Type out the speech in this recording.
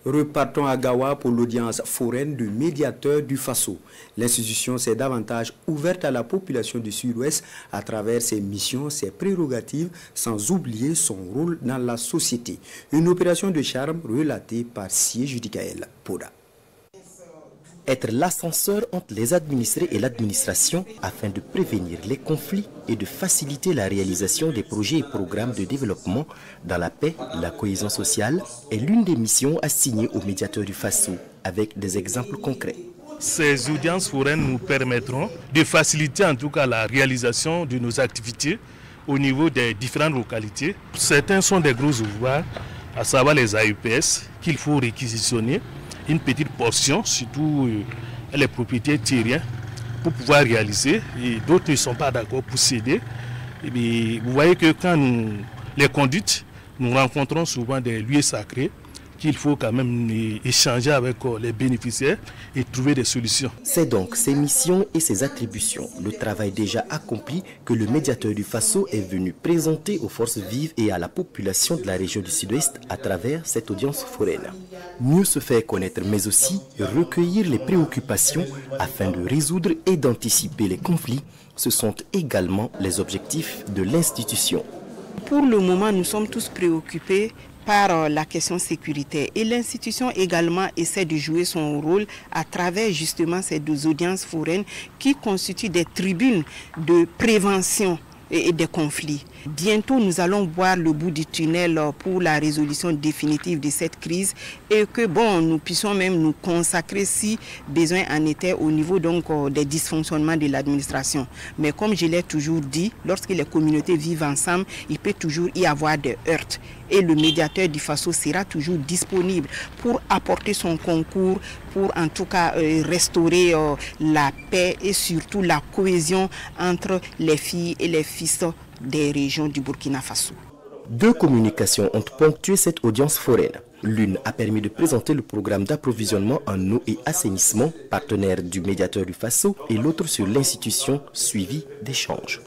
Repartons à Gawa pour l'audience foraine du médiateur du Faso. L'institution s'est davantage ouverte à la population du Sud-Ouest à travers ses missions, ses prérogatives, sans oublier son rôle dans la société. Une opération de charme relatée par Siege Dikael Poda. Être l'ascenseur entre les administrés et l'administration afin de prévenir les conflits et de faciliter la réalisation des projets et programmes de développement dans la paix, la cohésion sociale est l'une des missions assignées au médiateur du Faso, avec des exemples concrets. Ces audiences foraines nous permettront de faciliter en tout cas la réalisation de nos activités au niveau des différentes localités. Certains sont des gros ouvrages, à savoir les AEPS, qu'il faut réquisitionner une petite portion, surtout les propriétaires terriens, pour pouvoir réaliser. Et d'autres ne sont pas d'accord pour céder. Et bien, vous voyez que quand les conduites, nous rencontrons souvent des lieux sacrés qu'il faut quand même échanger avec les bénéficiaires et trouver des solutions. C'est donc ces missions et ces attributions, le travail déjà accompli, que le médiateur du Faso est venu présenter aux forces vives et à la population de la région du Sud-Ouest à travers cette audience foraine. Mieux se faire connaître, mais aussi recueillir les préoccupations afin de résoudre et d'anticiper les conflits, ce sont également les objectifs de l'institution. Pour le moment, nous sommes tous préoccupés par la question sécuritaire. Et l'institution également essaie de jouer son rôle à travers justement ces deux audiences foraines qui constituent des tribunes de prévention et des conflits. Bientôt, nous allons voir le bout du tunnel pour la résolution définitive de cette crise et que nous puissions même nous consacrer si besoin en était au niveau donc des dysfonctionnements de l'administration. Mais comme je l'ai toujours dit, lorsque les communautés vivent ensemble, il peut toujours y avoir des heurts. Et le médiateur du Faso sera toujours disponible pour apporter son concours, pour en tout cas restaurer la paix et surtout la cohésion entre les filles et les fils des régions du Burkina Faso. Deux communications ont ponctué cette audience foraine. L'une a permis de présenter le programme d'approvisionnement en eau et assainissement, partenaire du médiateur du Faso, et l'autre sur l'institution suivie d'échanges.